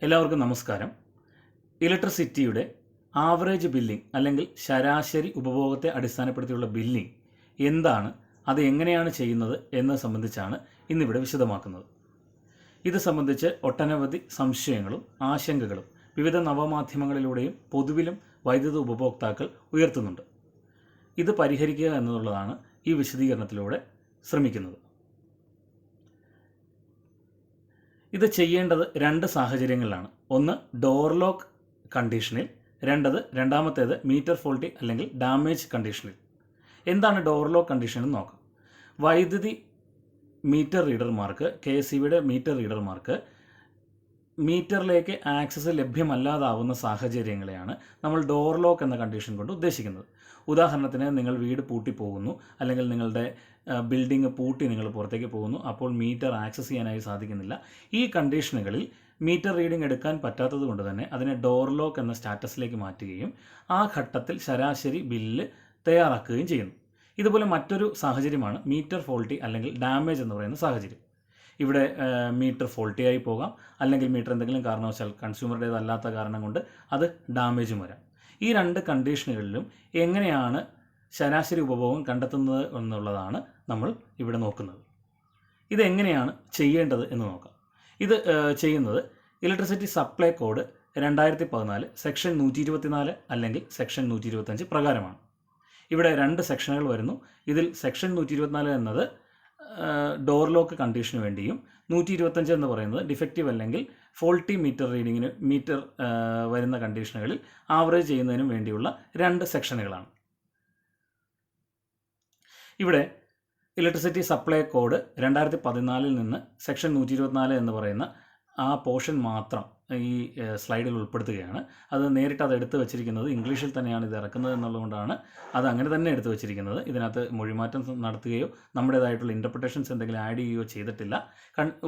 എല്ലാവർക്കും നമസ്കാരം. ഇലക്ട്രിസിറ്റിയുടെ average billing അല്ലെങ്കിൽ ശരാശരി ഉപഭോഗത്തെ അടിസ്ഥാനപ്പെടുത്തിയുള്ള ബില്ലിംഗ് എന്താണ്, അത് എങ്ങനെയാണ് ചെയ്യുന്നത് എന്നത് സംബന്ധിച്ചാണ് ഇന്നിവിടെ വിശദമാക്കുന്നത്. ഇത് സംബന്ധിച്ച് ഒട്ടനവധി സംശയങ്ങളും ആശങ്കകളും വിവിധ നവമാധ്യമങ്ങളിലൂടെയും പൊതുവിലും വൈദ്യുത ഉപഭോക്താക്കൾ ഉയർത്തുന്നുണ്ട്. ഇത് പരിഹരിക്കുക എന്നുള്ളതാണ് ഈ വിശദീകരണത്തിലൂടെ ശ്രമിക്കുന്നത്. ഇത് ചെയ്യേണ്ടത് രണ്ട് സാഹചര്യങ്ങളിലാണ്. ഒന്ന് ഡോർ ലോക്ക് കണ്ടീഷനിൽ, രണ്ടാമത്തേത് മീറ്റർ ഫോൾട്ടി അല്ലെങ്കിൽ ഡാമേജ് കണ്ടീഷനിൽ. എന്താണ് ഡോർ ലോക്ക് കണ്ടീഷൻ എന്ന് നോക്കാം. വൈദ്യുതി മീറ്റർ റീഡർമാർക്ക്, KSEBയുടെ മീറ്റർ റീഡർമാർക്ക് മീറ്ററിലേക്ക് ആക്സസ് ലഭ്യമല്ലാതാവുന്ന സാഹചര്യങ്ങളെയാണ് നമ്മൾ ഡോർ ലോക്ക് എന്ന കണ്ടീഷൻ കൊണ്ട് ഉദ്ദേശിക്കുന്നത്. ഉദാഹരണത്തിന്, നിങ്ങൾ വീട് പൂട്ടി പോകുന്നു, അല്ലെങ്കിൽ നിങ്ങളുടെ ബിൽഡിംഗ് പൂട്ടി നിങ്ങൾ പുറത്തേക്ക് പോകുന്നു, അപ്പോൾ മീറ്റർ ആക്സസ് ചെയ്യാനായി സാധിക്കുന്നില്ല. ഈ കണ്ടീഷനുകളിൽ മീറ്റർ റീഡിംഗ് എടുക്കാൻ പറ്റാത്തത് കൊണ്ട് തന്നെ അതിനെ ഡോർ ലോക്ക് എന്ന സ്റ്റാറ്റസിലേക്ക് മാറ്റുകയും ആ ഘട്ടത്തിൽ ശരാശരി ബില്ല് തയ്യാറാക്കുകയും ചെയ്യുന്നു. ഇതുപോലെ മറ്റൊരു സാഹചര്യമാണ് മീറ്റർ ഫോൾട്ടി അല്ലെങ്കിൽ ഡാമേജ് എന്ന് പറയുന്ന സാഹചര്യം. ഇവിടെ മീറ്റർ ഫോൾട്ടിയായി പോകാം, അല്ലെങ്കിൽ മീറ്റർ എന്തെങ്കിലും കാരണവശാൽ കൺസ്യൂമറുടേതല്ലാത്ത കാരണം കൊണ്ട് അത് ഡാമേജും വരാം. ഈ രണ്ട് കണ്ടീഷനുകളിലും എങ്ങനെയാണ് ശരാശരി ഉപഭോഗം കണ്ടെത്തുന്നത് എന്നുള്ളതാണ് നമ്മൾ ഇവിടെ നോക്കുന്നത്. ഇതെങ്ങനെയാണ് ചെയ്യേണ്ടത് എന്ന് നോക്കാം. ഇത് ചെയ്യുന്നത് ഇലക്ട്രിസിറ്റി സപ്ലൈ കോഡ് 2014 സെക്ഷൻ 124 അല്ലെങ്കിൽ സെക്ഷൻ 125 പ്രകാരമാണ്. ഇവിടെ രണ്ട് സെക്ഷനുകൾ വരുന്നു. ഇതിൽ സെക്ഷൻ 124 എന്നത് ഡോർ ലോക്ക് കണ്ടീഷന് വേണ്ടിയും 125 എന്ന് പറയുന്നത് ഡിഫക്റ്റീവ് അല്ലെങ്കിൽ ഫോൾട്ടി മീറ്റർ റീഡിങ്ങിന് വരുന്ന കണ്ടീഷനുകളിൽ ആവറേജ് ചെയ്യുന്നതിനും വേണ്ടിയുള്ള രണ്ട് സെക്ഷനുകളാണ്. ഇവിടെ ഇലക്ട്രിസിറ്റി സപ്ലൈ കോഡ് 2014 നിന്ന് സെക്ഷൻ 124 എന്ന് പറയുന്ന ആ പോർഷൻ മാത്രം ഈ സ്ലൈഡിൽ ഉൾപ്പെടുത്തുകയാണ്. അത് നേരിട്ട് അത് എടുത്തു വച്ചിരിക്കുന്നത് ഇംഗ്ലീഷിൽ തന്നെയാണ് ഇത് ഇറക്കുന്നത് എന്നുള്ളതുകൊണ്ടാണ് അത് അങ്ങനെ തന്നെ എടുത്തു വച്ചിരിക്കുന്നത്. ഇതിനകത്ത് മൊഴിമാറ്റം നടത്തുകയോ നമ്മുടേതായിട്ടുള്ള ഇൻ്റർപ്രിട്ടേഷൻസ് എന്തെങ്കിലും ആഡ് ചെയ്യുകയോ ചെയ്തിട്ടില്ല.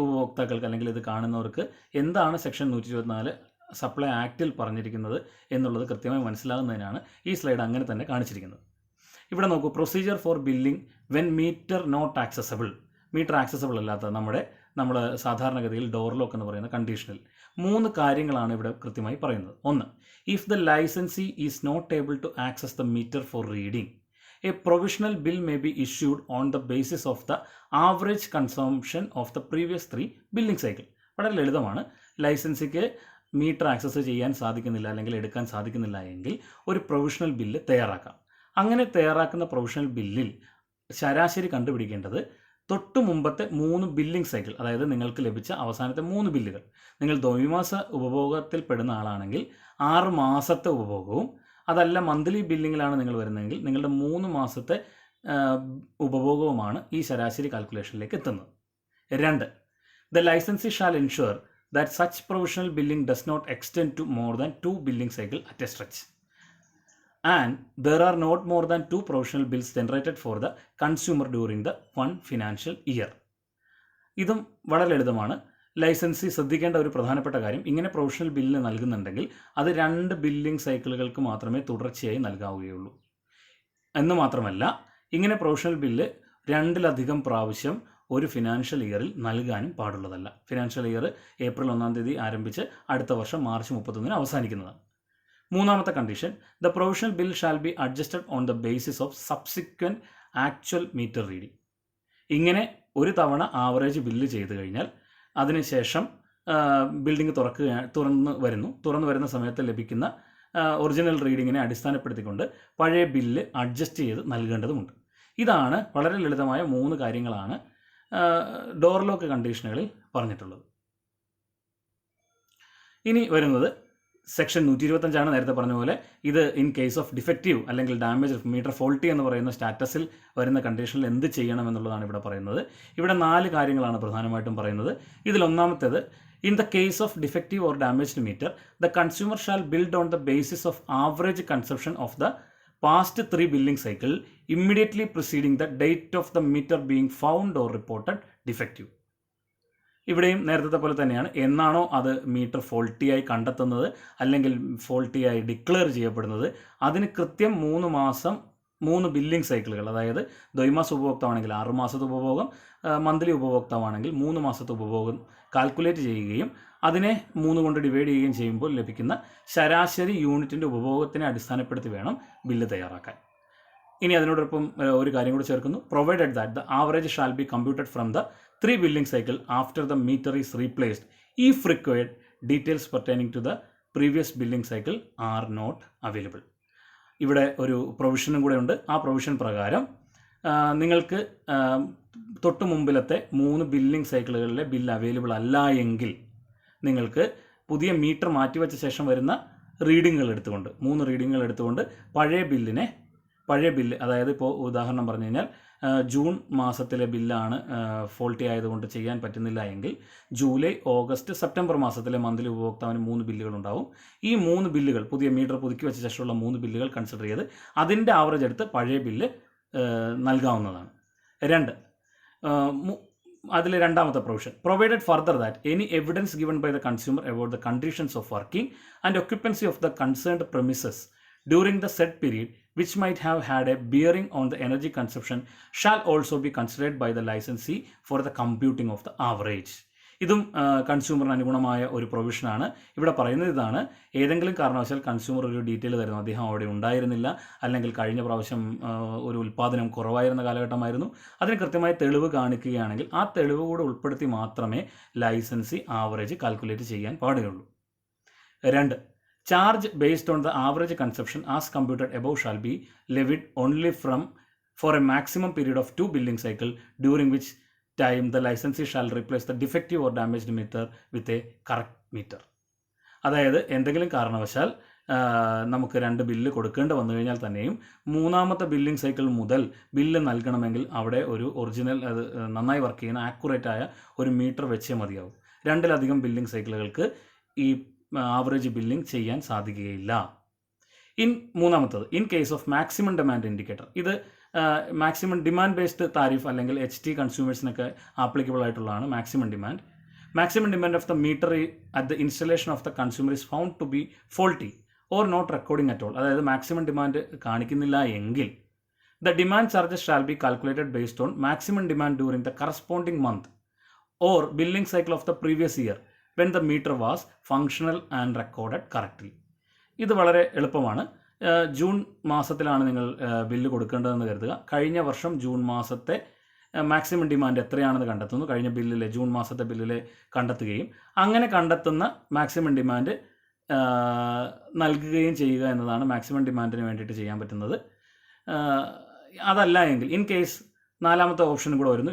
ഉപഭോക്താക്കൾക്ക് അല്ലെങ്കിൽ ഇത് കാണുന്നവർക്ക് എന്താണ് സെക്ഷൻ 124 സപ്ലൈ ആക്റ്റിൽ പറഞ്ഞിരിക്കുന്നത് എന്നുള്ളത് കൃത്യമായി മനസ്സിലാകുന്നതിനാണ് ഈ സ്ലൈഡ് അങ്ങനെ തന്നെ കാണിച്ചിരിക്കുന്നത്. ഇവിടെ നോക്കൂ, procedure for billing when meter not accessible. Meter accessible അല്ലാത്ത നമ്മൾ സാധാരണഗതിയിൽ ഡോർ ലോക്ക് എന്ന് പറയുന്ന കണ്ടീഷനിൽ 3 കാര്യങ്ങളാണ് ഇവിടെ കൃത്യമായി പറയുന്നത്. ഒന്ന്, if the licensee is not able to access the meter for reading, a provisional bill may be issued on the basis of the average consumption of the previous 3 billing cycle. വളരെ ലളിതമാണ്. ലൈസൻസിക്ക് മീറ്റർ ആക്സസ് ചെയ്യാൻ സാധിക്കുന്നില്ല അല്ലെങ്കിൽ എടുക്കാൻ സാധിക്കുന്നില്ല എങ്കിൽ ഒരു provisional bill തയ്യാറാക്കാം. അങ്ങനെ തയ്യാറാക്കുന്ന പ്രൊവിഷണൽ ബില്ലിൽ ശരാശരി കണ്ടുപിടിക്കേണ്ടത് തൊട്ടു മുമ്പത്തെ 3 ബില്ലിംഗ് സൈക്കിൾ, അതായത് നിങ്ങൾക്ക് ലഭിച്ച അവസാനത്തെ 3 ബില്ലുകൾ. നിങ്ങൾ ദ്വൈമാസ ഉപഭോഗത്തിൽ പെടുന്ന ആളാണെങ്കിൽ 6 മാസത്തെ ഉപഭോഗവും, അതല്ല മന്ത്ലി ബില്ലിങ്ങിലാണ് നിങ്ങൾ വരുന്നതെങ്കിൽ നിങ്ങളുടെ 3 മാസത്തെ ഉപഭോഗവുമാണ് ഈ ശരാശരി കാൽക്കുലേഷനിലേക്ക് എത്തുന്നത്. 2, the licensee shall ensure that such provisional billing does not extend to more than 2 billing cycle at a stretch. And there are not more than 2 provisional bills generated for the consumer during the one financial year. ഇതും വളരെ ലളിതമാണ്. Licensee ശ്രദ്ധിക്കേണ്ട ഒരു പ്രധാനപ്പെട്ട കാര്യം, ഇങ്ങനെ provisional bill നൽകുന്നുണ്ടെങ്കിൽ അത് 2 billing സൈക്കിളുകൾക്ക് മാത്രമേ തുടർച്ചയായി നൽകാവുകയുള്ളൂ എന്ന് മാത്രമല്ല, ഇങ്ങനെ പ്രൊവിഷണൽ ബില്ല് 2-ലധികം പ്രാവശ്യം ഒരു ഫിനാൻഷ്യൽ ഇയറിൽ നൽകാനും പാടുള്ളതല്ല. ഫിനാൻഷ്യൽ ഇയർ ഏപ്രിൽ 1-ാം തീയതി ആരംഭിച്ച് അടുത്ത വർഷം മാർച്ച് 31-ന് അവസാനിക്കുന്നതാണ്. മൂന്നാമത്തെ condition, the provisional bill shall be adjusted on the basis of subsequent actual meter reading. ഇങ്ങനെ ഒരു തവണ ആവറേജ് ബില്ല് ചെയ്ത് കഴിഞ്ഞാൽ അതിനുശേഷം ബിൽഡിംഗ് തുറന്നു വരുന്ന സമയത്ത് ലഭിക്കുന്ന ഒറിജിനൽ റീഡിങ്ങിനെ അടിസ്ഥാനപ്പെടുത്തിക്കൊണ്ട് പഴയ ബില്ല് അഡ്ജസ്റ്റ് ചെയ്ത് നൽകേണ്ടതുണ്ട്. ഇതാണ് വളരെ ലളിതമായ 3 കാര്യങ്ങളാണ് ഡോർ ലോക്ക് കണ്ടീഷനുകളിൽ പറഞ്ഞിട്ടുള്ളത്. ഇനി വരുന്നത് സെക്ഷൻ 125 നേരത്തെ പറഞ്ഞ പോലെ. ഇത് ഇൻ കേസ് ഓഫ് ഡിഫക്റ്റീവ് അല്ലെങ്കിൽ ഡാമേജ് മീറ്റർ ഫോൾട്ടി എന്ന് പറയുന്ന സ്റ്റാറ്റസിൽ വരുന്ന കണ്ടീഷനിൽ എന്ത് ചെയ്യണം എന്നുള്ളതാണ് ഇവിടെ പറയുന്നത്. ഇവിടെ 4 കാര്യങ്ങളാണ് പ്രധാനമായിട്ടും പറയുന്നത്. ഇതിൽ ഒന്നാമത്തേത്, in the case of defective or damaged meter the consumer shall billed on the basis of average consumption of the past 3 billing cycle immediately preceding the date of the meter being found or reported defective. ഇവിടെയും നേരത്തെ പോലെ തന്നെയാണ്. എന്നാണോ അത് metre ഫോൾട്ടിയായി കണ്ടെത്തുന്നത് അല്ലെങ്കിൽ ഫോൾട്ടിയായി declare ചെയ്യപ്പെടുന്നത് അതിന് കൃത്യം 3 മാസം 3 ബില്ലിംഗ് സൈക്കിളുകൾ, അതായത് ദ്വൈമാസ ഉപഭോക്താവാണെങ്കിൽ 6 മാസത്തെ ഉപഭോഗം, മന്ത്ലി ഉപഭോക്താവാണെങ്കിൽ 3 മാസത്തെ ഉപഭോഗം കാൽക്കുലേറ്റ് ചെയ്യുകയും അതിനെ 3 കൊണ്ട് ഡിവൈഡ് ചെയ്യുകയും ചെയ്യുമ്പോൾ ലഭിക്കുന്ന ശരാശരി യൂണിറ്റിൻ്റെ ഉപഭോഗത്തിനെ അടിസ്ഥാനപ്പെടുത്തി വേണം ബില്ല് തയ്യാറാക്കാൻ. ഇനി അതിനോടൊപ്പം ഒരു കാര്യം കൂടി ചേർക്കുന്നു. Provided that the average shall be computed from the 3 billing cycle after the meter is replaced if required details pertaining to the previous billing cycle are not available. ഇവിടെ ഒരു പ്രൊവിഷനും കൂടെ ഉണ്ട്. ആ പ്രൊവിഷൻ പ്രകാരം നിങ്ങൾക്ക് തൊട്ട് മുമ്പിലത്തെ 3 ബില്ലിംഗ് സൈക്കിളുകളിലെ ബില്ല് അവൈലബിൾ അല്ല എങ്കിൽ നിങ്ങൾക്ക് പുതിയ മീറ്റർ മാറ്റിവെച്ച ശേഷം വരുന്ന റീഡിങ്ങുകൾ എടുത്തുകൊണ്ട് 3 റീഡിങ്ങുകൾ എടുത്തുകൊണ്ട് പഴയ ബില്ല്, അതായത് ഇപ്പോൾ ഉദാഹരണം പറഞ്ഞു കഴിഞ്ഞാൽ ജൂൺ മാസത്തിലെ ബില്ലാണ് ഫോൾട്ടി ആയതുകൊണ്ട് ചെയ്യാൻ പറ്റുന്നില്ല എങ്കിൽ ജൂലൈ, ഓഗസ്റ്റ്, സെപ്റ്റംബർ മാസത്തിലെ മന്ത്ലി ഉപഭോക്താവിന് 3 ബില്ലുകൾ ഉണ്ടാവും. ഈ 3 ബില്ലുകൾ, പുതിയ മീറ്റർ പുതുക്കി വെച്ച ശേഷമുള്ള 3 ബില്ലുകൾ കൺസിഡർ ചെയ്ത് അതിൻ്റെ ആവറേജ് എടുത്ത് പഴയ ബില്ല് നൽകാവുന്നതാണ്. 2, അതിലെ രണ്ടാമത്തെ provision, provided further that any evidence given by the consumer about the conditions of working and occupancy of the concerned premises during the said period which might have had a bearing on the energy consumption shall also be considered by the licensee for the computing of the average. ഇതും കൺസ്യൂമറിന് അനുഗുണമായ ഒരു പ്രൊവിഷനാണ്. ഇവിടെ പറയുന്നത് ഇതാണ്: ഏതെങ്കിലും കാരണവശാൽ consumer ഒരു detail തരുന്നു, അദ്ദേഹം അവിടെ ഉണ്ടായിരുന്നില്ല, അല്ലെങ്കിൽ കഴിഞ്ഞ പ്രാവശ്യം ഒരു ഉൽപ്പാദനം കുറവായിരുന്ന കാലഘട്ടമായിരുന്നു, അതിന് കൃത്യമായി തെളിവ് കാണിക്കുകയാണെങ്കിൽ ആ തെളിവ് കൂടെ ഉൾപ്പെടുത്തി മാത്രമേ ലൈസൻസി ആവറേജ് കാൽക്കുലേറ്റ് ചെയ്യാൻ പാടുകയുള്ളൂ. 2, charge based on the average consumption as computed above shall be levied only for a maximum period of 2 billing cycle, during which time the licensee shall replace the defective or damaged meter with a correct meter. അതായത് എന്തെങ്കിലും കാരണവശാൽ നമുക്ക് 2 bill കൊടുക്കേണ്ടി വന്നു കഴിഞ്ഞാൽ തന്നെയും 3ാമത്തെ billing cycle മുതൽ bill നൽകണമെങ്കിൽ അവിടെ ഒരു ഒറിജിനൽ, അത് നന്നായി വർക്ക് ചെയ്യുന്ന ആക്യുറേറ്റ് ആയ ഒരു മീറ്റർ വെച്ചേ മതിയാവും. 2-ലധികം ബില്ലിംഗ് സൈക്കിളുകൾക്ക് ഈ ആവറേജ് ബില്ലിംഗ് ചെയ്യാൻ സാധിക്കുകയില്ല. മൂന്നാമത്തത്, in case of maximum demand indicator. ഇത് മാക്സിമം ഡിമാൻഡ് ബേസ്ഡ് താരിഫ് അല്ലെങ്കിൽ HT കൺസ്യൂമേഴ്സിനൊക്കെ ആപ്ലിക്കബിൾ ആയിട്ടുള്ളതാണ്. Maximum demand of the meter at the installation of the consumer is found to be faulty or not recording at all. അതായത് maximum demand കാണിക്കുന്നില്ല എങ്കിൽ the demand charges shall be calculated based on maximum demand during the corresponding month or billing cycle of the previous year when the meter was functional and recorded correctly. ഇത് വളരെ എളുപ്പമാണ്. June മാസത്തിലാണ് നിങ്ങൾ bill കൊടുക്കേണ്ടതെന്ന് കരുതുക. കഴിഞ്ഞ വർഷം June മാസത്തെ maximum demand എത്രയാണെന്ന് കണ്ടെത്തുന്നു. കഴിഞ്ഞ ബില്ലിലെ, ജൂൺ മാസത്തെ ബില്ലിലെ കണ്ടെത്തുകയും അങ്ങനെ കണ്ടെത്തുന്ന മാക്സിമം ഡിമാൻഡ് നൽകുകയും ചെയ്യുക എന്നതാണ് മാക്സിമം ഡിമാൻഡിന് വേണ്ടിയിട്ട് ചെയ്യാൻ പറ്റുന്നത്. അതല്ല എങ്കിൽ, ഇൻ കേസ്, 4ാമത്തെ ഓപ്ഷൻ കൂടെ വരുന്നു,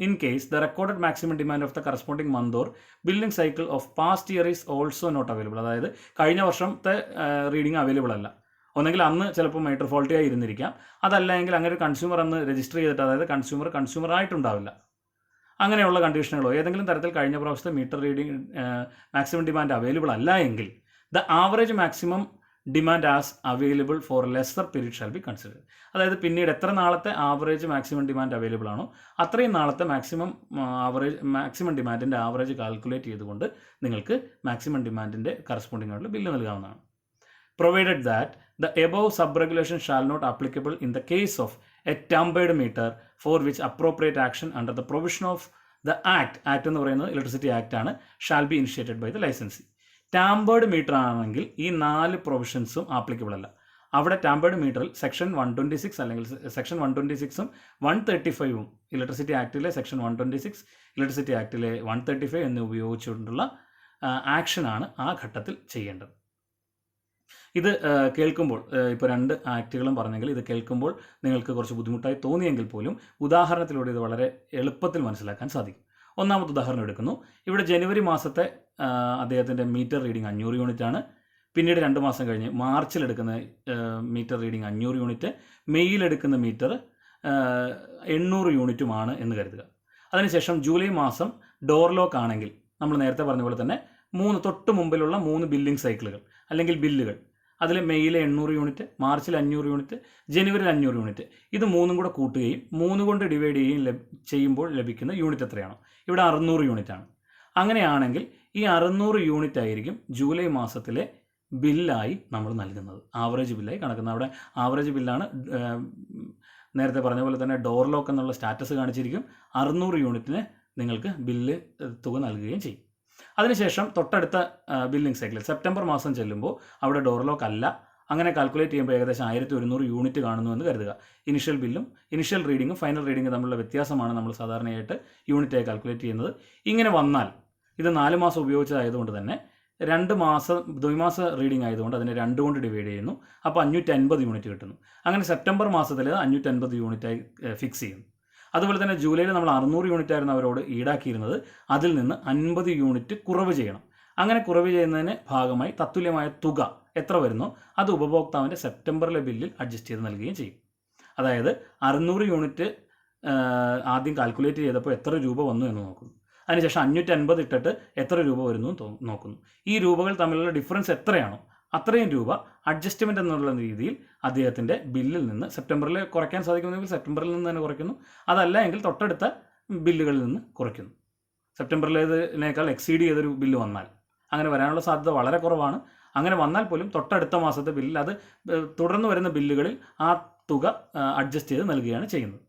in case the recorded maximum demand of the corresponding month or billing cycle of past year is also not available. അതായത് കഴിഞ്ഞ വർഷത്തെ റീഡിംഗ് അവൈലബിൾ അല്ല. ഒന്നെങ്കിൽ അന്ന് ചിലപ്പോൾ മീറ്റർ ഫോൾട്ടി ആയി ഇരുന്നിരിക്കാം, അതല്ല എങ്കിൽ അങ്ങനെ ഒരു കൺസ്യൂമർ അന്ന് രജിസ്റ്റർ ചെയ്തിട്ട്, അതായത് കൺസ്യൂമർ ആയിട്ടുണ്ടാവില്ല. അങ്ങനെയുള്ള കണ്ടീഷനുകളോ ഏതെങ്കിലും തരത്തിൽ കഴിഞ്ഞ പ്രാവശ്യത്തെ meter reading maximum demand available അല്ല എങ്കിൽ the average maximum demand as available for lesser period shall be consider. അതായത് പിന്നീട് എത്ര നാളത്തെ ആവറേജ് മാക്സിമം ഡിമാൻഡ് അവൈലബിൾ ആണോ അത്രയും നാളത്തെ മാക്സിമം ഡിമാൻഡിൻ്റെ ആവറേജ് കാൽക്കുലേറ്റ് ചെയ്തുകൊണ്ട് നിങ്ങൾക്ക് മാക്സിമം ഡിമാൻഡിൻ്റെ കറസ്പോണ്ടിങ് ആയിട്ടുള്ള ബില്ല് നൽകാവുന്നതാണ്. Provided that the above sub regulation shall not applicable in the case of a tampered meter for which appropriate action under the provision of the act എന്ന് പറയുന്നത് electricity act ആണ്, shall be initiated by the licensee. Tampered meter ആണെങ്കിൽ ഈ 4 പ്രൊവിഷൻസും applicable അല്ല. അവിടെ tampered മീറ്ററിൽ section 126 അല്ലെങ്കിൽ section 126ഉം 135ഉം electricity ആക്ടിലെ section 126, electricity ആക്ടിലെ 135 എന്നിവ ഉപയോഗിച്ചുകൊണ്ടുള്ള ആക്ഷനാണ് ആ ഘട്ടത്തിൽ ചെയ്യേണ്ടത്. ഇത് കേൾക്കുമ്പോൾ, ഇപ്പോൾ 2 ആക്റ്റുകളും പറഞ്ഞെങ്കിൽ ഇത് കേൾക്കുമ്പോൾ നിങ്ങൾക്ക് കുറച്ച് ബുദ്ധിമുട്ടായി തോന്നിയെങ്കിൽ പോലും ഉദാഹരണത്തിലൂടെ ഇത് വളരെ എളുപ്പത്തിൽ മനസ്സിലാക്കാൻ സാധിക്കും. 1ാമത്തെ ഉദാഹരണം എടുക്കുന്നു. ഇവിടെ ജനുവരി മാസത്തെ അദ്ദേഹത്തിൻ്റെ മീറ്റർ റീഡിംഗ് 500 യൂണിറ്റ് ആണ്. പിന്നീട് 2 മാസം കഴിഞ്ഞ് മാർച്ചിലെടുക്കുന്ന മീറ്റർ റീഡിംഗ് 500 യൂണിറ്റ്, മെയ്യിലെടുക്കുന്ന മീറ്റർ 800 യൂണിറ്റുമാണ് എന്ന് കരുതുക. അതിനുശേഷം ജൂലൈ മാസം ഡോർ ലോക്ക് ആണെങ്കിൽ നമ്മൾ നേരത്തെ പറഞ്ഞ പോലെ തന്നെ തൊട്ട് മുമ്പിലുള്ള 3 ബില്ലിംഗ് സൈക്കിളുകൾ അല്ലെങ്കിൽ ബില്ലുകൾ, അതിൽ മെയ്യിലെ 800 യൂണിറ്റ്, മാർച്ചിൽ 500 യൂണിറ്റ്, ജനുവരിയിൽ 500 യൂണിറ്റ്, ഇത് 3ഉം കൂടെ കൂട്ടുകയും 3 കൊണ്ട് ഡിവൈഡ് ചെയ്യുമ്പോൾ ലഭിക്കുന്ന യൂണിറ്റ് എത്രയാണോ, ഇവിടെ 600 യൂണിറ്റ് ആണ്. അങ്ങനെയാണെങ്കിൽ ഈ 600 യൂണിറ്റ് ആയിരിക്കും ജൂലൈ മാസത്തിലെ ബില്ലായി നമ്മൾ നൽകുന്നത്, ആവറേജ് ബില്ലായി കണക്കുന്നത്. അവിടെ ആവറേജ് ബില്ലാണ് നേരത്തെ പറഞ്ഞ പോലെ തന്നെ ഡോർ ലോക്ക് എന്നുള്ള സ്റ്റാറ്റസ് കാണിച്ചിരിക്കും. 600 യൂണിറ്റിന് നിങ്ങൾക്ക് ബില്ല് തുക നൽകുകയും ചെയ്യും. അതിനുശേഷം തൊട്ടടുത്ത ബില്ലിംഗ് സൈക്കിൾ സെപ്റ്റംബർ മാസം ചെല്ലുമ്പോൾ അവിടെ ഡോർ ലോക്ക് അല്ല. അങ്ങനെ കാൽക്കുലേറ്റ് ചെയ്യുമ്പോൾ ഏകദേശം 1100 യൂണിറ്റ് കാണുന്നു എന്ന് കരുതുക. ഇനിഷ്യൽ റീഡിങ്ങും ഫൈനൽ റീഡിങ്ങും തമ്മിലുള്ള വ്യത്യാസമാണ് നമ്മൾ സാധാരണയായിട്ട് യൂണിറ്റായി കാൽക്കുലേറ്റ് ചെയ്യുന്നത്. ഇങ്ങനെ വന്നാൽ ഇത് 4 മാസം ഉപയോഗിച്ചതായതുകൊണ്ട് തന്നെ 2 മാസം ദ്വിമാസ റീഡിംഗ് ആയതുകൊണ്ട് അതിനെ 2 കൊണ്ട് ഡിവൈഡ് ചെയ്യുന്നു. അപ്പോൾ 550 യൂണിറ്റ് കിട്ടുന്നു. അങ്ങനെ സെപ്റ്റംബർ മാസത്തിൽ 550 യൂണിറ്റായി ഫിക്സ് ചെയ്യുന്നു. അതുപോലെ തന്നെ ജൂലൈയിൽ നമ്മൾ 600 യൂണിറ്റ് ആയിരുന്നു അവരോട് ഈടാക്കിയിരുന്നത്. അതിൽ നിന്ന് 50 യൂണിറ്റ് കുറവ് ചെയ്യണം. അങ്ങനെ കുറവ് ചെയ്യുന്നതിന് ഭാഗമായി തത്തുല്യമായ തുക എത്ര വരുന്നോ അത് ഉപഭോക്താവിൻ്റെ സെപ്റ്റംബറിലെ ബില്ലിൽ അഡ്ജസ്റ്റ് ചെയ്ത് നൽകുകയും ചെയ്യും. അതായത് 600 യൂണിറ്റ് ആദ്യം കാൽക്കുലേറ്റ് ചെയ്തപ്പോൾ എത്ര രൂപ വന്നു എന്ന് നോക്കുന്നു. അതിനുശേഷം 550 ഇട്ടിട്ട് എത്ര രൂപ വരുന്നു നോക്കുന്നു. ഈ രൂപകൾ തമ്മിലുള്ള ഡിഫറൻസ് എത്രയാണോ അത്രയും രൂപ അഡ്ജസ്റ്റ്മെൻറ്റ് എന്നുള്ള രീതിയിൽ അദ്ദേഹത്തിൻ്റെ ബില്ലിൽ നിന്ന് സെപ്റ്റംബറിൽ കുറയ്ക്കാൻ സാധിക്കുമെങ്കിൽ സെപ്റ്റംബറിൽ നിന്ന് തന്നെ കുറയ്ക്കുന്നു. അതല്ല എങ്കിൽ തൊട്ടടുത്ത ബില്ലുകളിൽ നിന്ന് കുറയ്ക്കുന്നു. സെപ്റ്റംബറിലേതിനേക്കാൾ എക്സീഡ് ചെയ്തൊരു ബില്ല് വന്നാൽ, അങ്ങനെ വരാനുള്ള സാധ്യത വളരെ കുറവാണ്. അങ്ങനെ വന്നാൽ പോലും തൊട്ടടുത്ത മാസത്തെ ബില്ലിൽ അത് തുടർന്ന് വരുന്ന ബില്ലുകളിൽ ആ തുക അഡ്ജസ്റ്റ് ചെയ്ത് നൽകുകയാണ് ചെയ്യുന്നത്.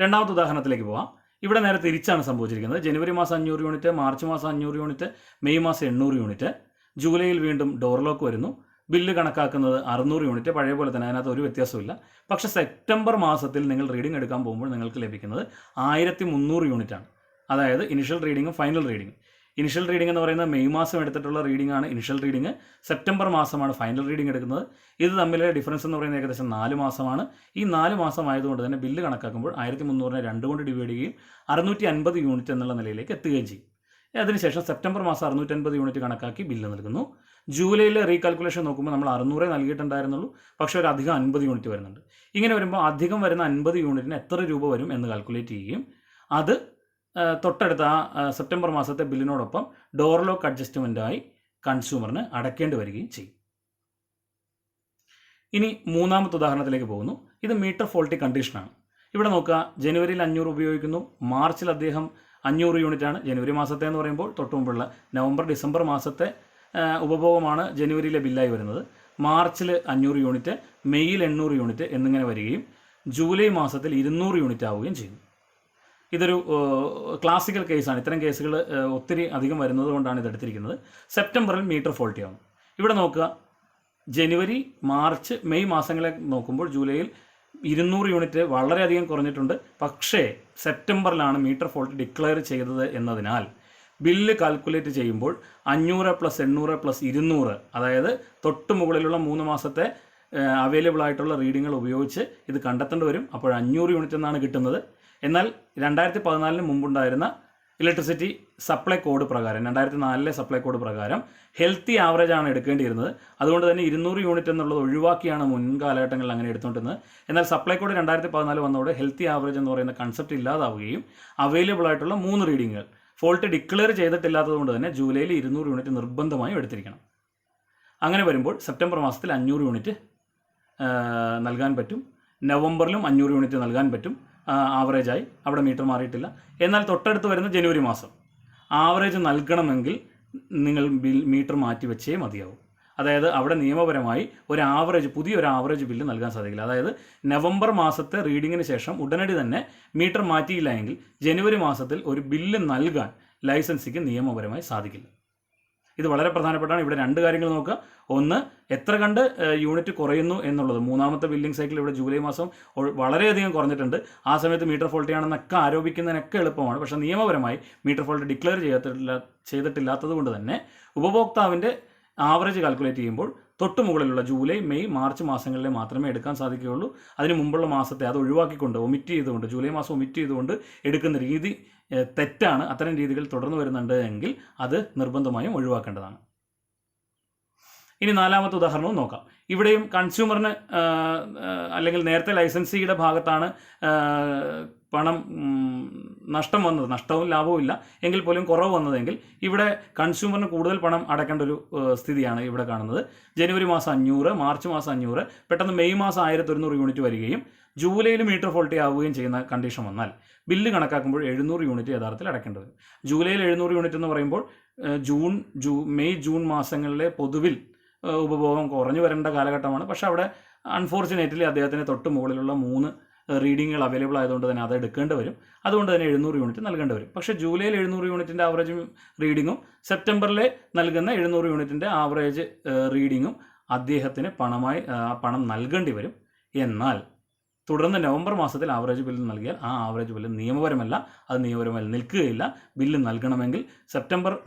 രണ്ടാമത്തെ ഉദാഹരണത്തിലേക്ക് പോകാം. ഇവിടെ നേരെ തിരിച്ചാണ് സംഭവിച്ചിരിക്കുന്നത്. ജനുവരി മാസം 500 യൂണിറ്റ്, മാർച്ച് മാസം 500 യൂണിറ്റ്, മെയ് മാസം 800 യൂണിറ്റ്, ജൂലൈയിൽ വീണ്ടും ഡോർ ലോക്ക് വരുന്നു. ബില്ല് കണക്കാക്കുന്നത് 600 യൂണിറ്റ്, പഴയ പോലെ തന്നെ, അതിനകത്ത് ഒരു വ്യത്യാസമില്ല. പക്ഷേ സെപ്റ്റംബർ മാസത്തിൽ നിങ്ങൾ റീഡിംഗ് എടുക്കാൻ പോകുമ്പോൾ നിങ്ങൾക്ക് ലഭിക്കുന്നത് 1300 യൂണിറ്റാണ്. അതായത് ഇനിഷ്യൽ റീഡിങ്ങും ഫൈനൽ റീഡിങ്ങും. ഇനിഷ്യൽ റീഡിംഗ് എന്ന് പറയുന്നത് മെയ് മാസം എടുത്തിട്ടുള്ള റീഡിംഗ് ആണ് ഇനിഷ്യൽ റീഡിംഗ്. സെപ്റ്റംബർ മാസമാണ് ഫൈനൽ റീഡിംഗ് എടുക്കുന്നത്. ഇത് തമ്മിലെ ഡിഫറൻസ് എന്ന് പറയുന്നത് ഏകദേശം 4 മാസമാണ്. ഈ 4 മാസം ആയതുകൊണ്ട് തന്നെ ബില്ല് കണക്കാക്കുമ്പോൾ 1300നെ 2 കൊണ്ട് ഡിവൈഡ് ചെയ്യുകയും 650 യൂണിറ്റ് എന്നുള്ള നിലയിലേക്ക് എത്തുകയും ചെയ്യും. അതിനുശേഷം സെപ്റ്റംബർ മാസം 650 യൂണിറ്റ് കണക്കാക്കി ബില്ല് നൽകുന്നു. ജൂലൈയിൽ റീകാൽക്കുലേഷൻ നോക്കുമ്പോൾ നമ്മൾ 600 നൽകിയിട്ടുണ്ടായിരുന്നുള്ളൂ, പക്ഷേ ഒരു അധികം 50 യൂണിറ്റ് വരുന്നുണ്ട്. ഇങ്ങനെ വരുമ്പോൾ അധികം വരുന്ന 50 യൂണിറ്റിന് എത്ര രൂപ വരും എന്ന് കാൽക്കുലേറ്റ് ചെയ്യുകയും അത് തൊട്ടടുത്ത സെപ്റ്റംബർ മാസത്തെ ബില്ലിനോടൊപ്പം ഡോർ ലോക്ക് അഡ്ജസ്റ്റ്മെൻറ്റായി കൺസ്യൂമറിന് അടയ്ക്കേണ്ടി വരികയും ചെയ്യും. ഇനി മൂന്നാമത്തെ ഉദാഹരണത്തിലേക്ക് പോകുന്നു. ഇത് മീറ്റർ ഫോൾട്ടി കണ്ടീഷനാണ്. ഇവിടെ നോക്കുക, ജനുവരിയിൽ 500 ഉപയോഗിക്കുന്നു, മാർച്ചിൽ അദ്ദേഹം 500 യൂണിറ്റാണ്. ജനുവരി മാസത്തെ എന്ന് പറയുമ്പോൾ തൊട്ട് മുമ്പുള്ള നവംബർ ഡിസംബർ മാസത്തെ ഉപഭോഗമാണ് ജനുവരിയിലെ ബില്ലായി വരുന്നത്. മാർച്ചിൽ 500 യൂണിറ്റ്, മെയ്യിൽ 800 യൂണിറ്റ് എന്നിങ്ങനെ വരികയും ജൂലൈ മാസത്തിൽ 200 യൂണിറ്റ് ആവുകയും ചെയ്യുന്നു. ഇതൊരു ക്ലാസിക്കൽ കേസാണ്. ഇത്തരം കേസുകൾ ഒത്തിരി അധികം വരുന്നത് കൊണ്ടാണ് ഇതെടുത്തിരിക്കുന്നത്. സെപ്റ്റംബറിൽ മീറ്റർ ഫോൾട്ടി ആവും. ഇവിടെ നോക്കുക, ജനുവരി, മാർച്ച്, മെയ് മാസങ്ങളെ നോക്കുമ്പോൾ ജൂലൈയിൽ 200 യൂണിറ്റ് വളരെയധികം കുറഞ്ഞിട്ടുണ്ട്. പക്ഷേ സെപ്റ്റംബറിലാണ് മീറ്റർ ഫോൾട്ട് ഡിക്ലെയർ ചെയ്തത് എന്നതിനാൽ ബില്ല് കാൽക്കുലേറ്റ് ചെയ്യുമ്പോൾ 500 + 800 + 200, അതായത് തൊട്ട് മുകളിലുള്ള 3 മാസത്തെ അവൈലബിൾ ആയിട്ടുള്ള റീഡിങ്ങുകൾ ഉപയോഗിച്ച് ഇത് കണ്ടെത്തേണ്ടി വരും. അപ്പോൾ 500 യൂണിറ്റ് എന്നാണ് കിട്ടുന്നത്. എന്നാൽ 2014 മുമ്പുണ്ടായിരുന്ന ഇലക്ട്രിസിറ്റി സപ്ലൈ കോഡ് പ്രകാരം, 2004 സപ്ലൈ കോഡ് പ്രകാരം ഹെൽത്തി ആവറേജ് ആണ് എടുക്കേണ്ടിയിരുന്നത്. അതുകൊണ്ട് തന്നെ 200 യൂണിറ്റ് എന്നുള്ളത് ഒഴിവാക്കിയാണ് മുൻകാലഘട്ടങ്ങളിൽ അങ്ങനെ എടുത്തുകൊണ്ടിരുന്നത്. എന്നാൽ സപ്ലൈ കോഡ് 2014 വന്നതോടെ ഹെൽത്തി ആവറേജ് എന്ന് പറയുന്ന കൺസെപ്റ്റ് ഇല്ലാതാവുകയും അവൈലബിൾ ആയിട്ടുള്ള 3 റീഡിങ്ങുകൾ ഫോൾട്ട് ഡിക്ലെയർ ചെയ്തിട്ടില്ലാത്തത് കൊണ്ട് തന്നെ ജൂലൈയിൽ 200 യൂണിറ്റ് നിർബന്ധമായും എടുത്തിരിക്കണം. അങ്ങനെ വരുമ്പോൾ സെപ്റ്റംബർ മാസത്തിൽ 500 യൂണിറ്റ് നൽകാൻ പറ്റും. നവംബറിലും 500 യൂണിറ്റ് നൽകാൻ പറ്റും ആവറേജായി. അവിടെ മീറ്റർ മാറിയിട്ടില്ല. എന്നാൽ തൊട്ടടുത്ത് വരുന്ന ജനുവരി മാസം ആവറേജ് നൽകണമെങ്കിൽ നിങ്ങൾ മീറ്റർ മാറ്റി വെച്ചേ മതിയാവും. അതായത് അവിടെ നിയമപരമായി പുതിയൊരു ആവറേജ് ബില്ല് നൽകാൻ സാധിക്കില്ല. അതായത് നവംബർ മാസത്തെ റീഡിങ്ങിന് ശേഷം ഉടനടി തന്നെ മീറ്റർ മാറ്റിയില്ല എങ്കിൽ ജനുവരി മാസത്തിൽ ഒരു ബില്ല് നൽകാൻ ലൈസൻസിക്ക് നിയമപരമായി സാധിക്കില്ല. ഇത് വളരെ പ്രധാനപ്പെട്ടാണ്. ഇവിടെ 2 കാര്യങ്ങൾ നോക്കുക. ഒന്ന്, എത്ര കണ്ട് യൂണിറ്റ് കുറയുന്നു എന്നുള്ളത്. മൂന്നാമത്തെ ബില്ലിംഗ് സൈക്കിൾ ഇവിടെ ജൂലൈ മാസം വളരെയധികം കുറഞ്ഞിട്ടുണ്ട്. ആ സമയത്ത് മീറ്റർ ഫോൾട്ടി ആണെന്നൊക്കെ ആരോപിക്കുന്നതിനൊക്കെ എളുപ്പമാണ്. പക്ഷേ നിയമപരമായി മീറ്റർ ഫോൾട്ടി ഡിക്ലെയർ ചെയ്തിട്ടില്ലാത്തത് കൊണ്ട് തന്നെ ഉപഭോക്താവിൻ്റെ ആവറേജ് കാൽക്കുലേറ്റ് ചെയ്യുമ്പോൾ തൊട്ട് മുകളിലുള്ള ജൂലൈ, മെയ്, മാർച്ച് മാസങ്ങളിലെ മാത്രമേ എടുക്കാൻ സാധിക്കുകയുള്ളൂ. അതിന് മുമ്പുള്ള മാസത്തെ അത് ഒഴിവാക്കിക്കൊണ്ട് ജൂലൈ മാസം ഒമിറ്റ് ചെയ്തുകൊണ്ട് എടുക്കുന്ന രീതി തെറ്റാണ്. അത്തരം രീതികൾ തുടർന്ന് വരുന്നുണ്ട് എങ്കിൽ അത് നിർബന്ധമായും ഒഴിവാക്കേണ്ടതാണ്. ഇനി 4ാമത്തെ ഉദാഹരണവും നോക്കാം. ഇവിടെയും കൺസ്യൂമറിന് അല്ലെങ്കിൽ നേരത്തെ ലൈസൻസിയുടെ ഭാഗത്താണ് പണം നഷ്ടം വന്നത്, നഷ്ടവും ലാഭവും ഇല്ല എങ്കിൽ പോലും കുറവ് വന്നതെങ്കിൽ ഇവിടെ കൺസ്യൂമറിന് കൂടുതൽ പണം അടയ്ക്കേണ്ട ഒരു സ്ഥിതിയാണ് ഇവിടെ കാണുന്നത്. ജനുവരി മാസം 500, മാർച്ച് മാസം 500, പെട്ടെന്ന് മെയ് മാസം 1100 യൂണിറ്റ് വരികയും ജൂലൈയിൽ മീറ്റർ ഫോൾട്ടി ആവുകയും ചെയ്യുന്ന കണ്ടീഷൻ വന്നാൽ ബില്ല് കണക്കാക്കുമ്പോൾ 700 യൂണിറ്റ് യഥാർത്ഥത്തിൽ അടയ്ക്കേണ്ടി വരും. ജൂലൈയിൽ 700 യൂണിറ്റ് എന്ന് പറയുമ്പോൾ മെയ് ജൂൺ മാസങ്ങളിലെ പൊതുവിൽ ഉപഭോഗം കുറഞ്ഞു വരേണ്ട കാലഘട്ടമാണ്. പക്ഷേ അവിടെ അൺഫോർച്ചുനേറ്റ്ലി അദ്ദേഹത്തിന് തൊട്ട് മുകളിലുള്ള 3 റീഡിങ്ങുകൾ അവൈലബിൾ ആയതുകൊണ്ട് തന്നെ അത് എടുക്കേണ്ടി വരും. അതുകൊണ്ട് തന്നെ 700 യൂണിറ്റ് നൽകേണ്ടി വരും. പക്ഷേ ജൂലൈയിൽ 700 യൂണിറ്റിൻ്റെ ആവറേജ് റീഡിങ്ങും സെപ്റ്റംബറിലെ നൽകുന്ന 700 യൂണിറ്റിൻ്റെ ആവറേജ് റീഡിങ്ങും അദ്ദേഹത്തിന് പണം നൽകേണ്ടി വരും. എന്നാൽ തുടർന്ന് നവംബർ മാസത്തിൽ ആവറേജ് ബില്ല് നൽകിയാൽ ആ ആവറേജ് ബില്ല് നിയമപരമല്ല, അത് നിയമപരമായി നിൽക്കുകയില്ല. ബില്ല് നൽകണമെങ്കിൽ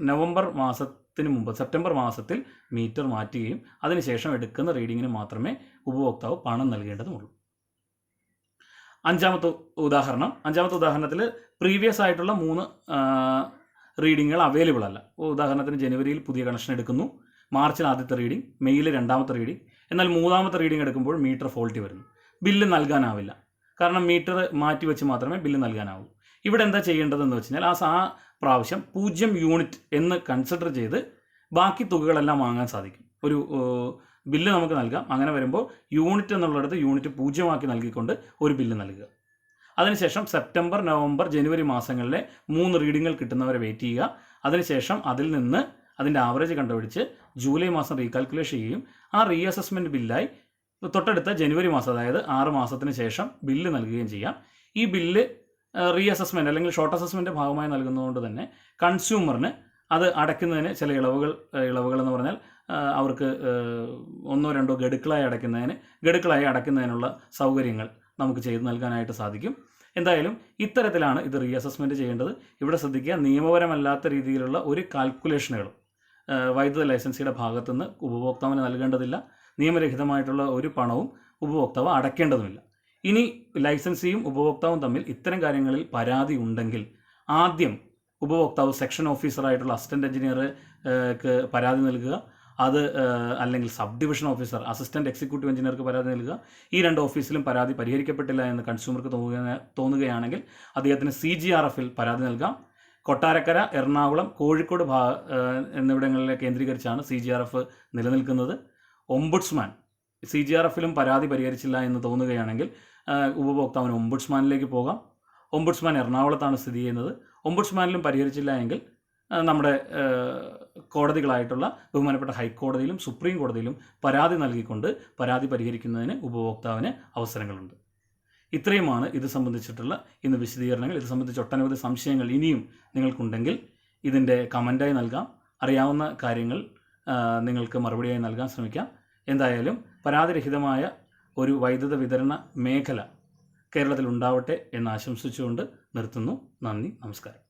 നവംബർ മാസത്തിന് മുമ്പ് സെപ്റ്റംബർ മാസത്തിൽ മീറ്റർ മാറ്റുകയും അതിനുശേഷം എടുക്കുന്ന റീഡിങ്ങിന് മാത്രമേ ഉപഭോക്താവ് പണം നൽകേണ്ടതുള്ളൂ. അഞ്ചാമത്തെ ഉദാഹരണത്തിൽ പ്രീവിയസ് ആയിട്ടുള്ള 3 റീഡിങ്ങുകൾ അവൈലബിൾ അല്ല. ഉദാഹരണത്തിന് ജനുവരിയിൽ പുതിയ കണക്ഷൻ എടുക്കുന്നു, മാർച്ചിൽ ആദ്യത്തെ റീഡിംഗ്, മെയ്യിൽ രണ്ടാമത്തെ റീഡിംഗ്. എന്നാൽ 3ാമത്തെ റീഡിംഗ് എടുക്കുമ്പോൾ മീറ്റർ ഫോൾട്ടി വരുന്നു. ബില്ല് നൽകാനാവില്ല. കാരണം മീറ്റർ മാറ്റി വെച്ച് മാത്രമേ ബില്ല് നൽകാനാവൂ. ഇവിടെ എന്താ ചെയ്യേണ്ടതെന്ന് വെച്ച് കഴിഞ്ഞാൽ ആ പ്രാവശ്യം 0 യൂണിറ്റ് എന്ന് കൺസിഡർ ചെയ്ത് ബാക്കി തുകകളെല്ലാം വാങ്ങാൻ സാധിക്കും. ഒരു ബില്ല് നമുക്ക് നൽകാം. അങ്ങനെ വരുമ്പോൾ യൂണിറ്റ് എന്നുള്ളിടത്ത് യൂണിറ്റ് 0 ആക്കി നൽകിക്കൊണ്ട് ഒരു ബില്ല് നൽകുക. അതിനുശേഷം സെപ്റ്റംബർ, നവംബർ, ജനുവരി മാസങ്ങളിലെ 3 റീഡിങ്ങുകൾ കിട്ടുന്നവരെ വെയിറ്റ് ചെയ്യുക. അതിനുശേഷം അതിൽ നിന്ന് അതിൻ്റെ ആവറേജ് കണ്ടുപിടിച്ച് ജൂലൈ മാസം റീകാൽക്കുലേഷൻ ചെയ്യുകയും ആ റീഅസസ്മെൻറ്റ് ബില്ലായി തൊട്ടടുത്ത ജനുവരി മാസം, അതായത് 6 മാസത്തിന് ശേഷം ബില്ല് നൽകുകയും ചെയ്യാം. ഈ ബില്ല് റീഅസസ്മെൻറ്റ് അല്ലെങ്കിൽ ഷോർട്ട് അസസ്മെൻറ്റ് ഭാഗമായി നൽകുന്നതുകൊണ്ട് തന്നെ കൺസ്യൂമറിന് അത് അടയ്ക്കുന്നതിന് ചില ഇളവുകൾ എന്ന് പറഞ്ഞാൽ അവർക്ക് 1-2 ഗഡുക്കളായി അടയ്ക്കുന്നതിനുള്ള സൗകര്യങ്ങൾ നമുക്ക് ചെയ്തു നൽകാനായിട്ട് സാധിക്കും. എന്തായാലും ഇത്തരത്തിലാണ് ഇത് റീഅസസ്മെൻറ്റ് ചെയ്യേണ്ടത്. ഇവിടെ ശ്രദ്ധിക്കുക, നിയമപരമല്ലാത്ത രീതിയിലുള്ള ഒരു കാൽക്കുലേഷനുകളും വൈദ്യുത ലൈസൻസിയുടെ ഭാഗത്തുനിന്ന് ഉപഭോക്താവിന് നൽകേണ്ടതില്ല. നിയമരഹിതമായിട്ടുള്ള ഒരു പണവും ഉപഭോക്താവ് അടയ്ക്കേണ്ടതുമില്ല. ഇനി ലൈസൻസിയും ഉപഭോക്താവും തമ്മിൽ ഇത്തരം കാര്യങ്ങളിൽ പരാതി ഉണ്ടെങ്കിൽ ആദ്യം ഉപഭോക്താവ് സെക്ഷൻ ഓഫീസറായിട്ടുള്ള അസിസ്റ്റൻറ്റ് എഞ്ചിനീയർക്ക് പരാതി നൽകുക. അത് അല്ലെങ്കിൽ sub division officer, assistant executive എഞ്ചിനീയർക്ക് പരാതി നൽകുക. ഈ 2 ഓഫീസിലും പരാതി പരിഹരിക്കപ്പെട്ടില്ല എന്ന് കൺസ്യൂമർക്ക് തോന്നുകയാണെങ്കിൽ അദ്ദേഹത്തിന് CGRFൽ പരാതി നൽകാം. കൊട്ടാരക്കര, എറണാകുളം, കോഴിക്കോട് എന്നിവിടങ്ങളിലെ കേന്ദ്രീകരിച്ചാണ് CGRF നിലനിൽക്കുന്നത്. ഓംബുഡ്സ്മാൻ, CGRFലും പരാതി പരിഹരിച്ചില്ല എന്ന് തോന്നുകയാണെങ്കിൽ ഉപഭോക്താവിന് ഓംബുഡ്സ്മാനിലേക്ക് പോകാം. ഓംബുഡ്സ്മാൻ എറണാകുളത്താണ് സ്ഥിതി ചെയ്യുന്നത്. ഓംബുഡ്സ്മാനിലും പരിഹരിച്ചില്ല എങ്കിൽ നമ്മുടെ കോടതികളായിട്ടുള്ള ബഹുമാനപ്പെട്ട ഹൈക്കോടതിയിലും സുപ്രീം കോടതിയിലും പരാതി നൽകിക്കൊണ്ട് പരാതി പരിഹരിക്കുന്നതിന് ഉപഭോക്താവിന് അവസരങ്ങളുണ്ട്. ഇത്രയുമാണ് ഇത് സംബന്ധിച്ചിട്ടുള്ള ഇന്ന് വിശദീകരണങ്ങൾ. ഇത് സംബന്ധിച്ച് ഒട്ടനവധി സംശയങ്ങൾ ഇനിയും നിങ്ങൾക്കുണ്ടെങ്കിൽ ഇതിൻ്റെ കമൻറ്റായി നൽകാം. അറിയാവുന്ന കാര്യങ്ങൾ നിങ്ങൾക്ക് മറുപടിയായി നൽകാൻ ശ്രമിക്കാം. എന്തായാലും പരാതിരഹിതമായ ഒരു വൈദ്യുത വിതരണ മേഖല കേരളത്തിൽ ഉണ്ടാവട്ടെ എന്ന് ആശംസിച്ചുകൊണ്ട് നിർത്തുന്നു. നന്ദി, നമസ്കാരം.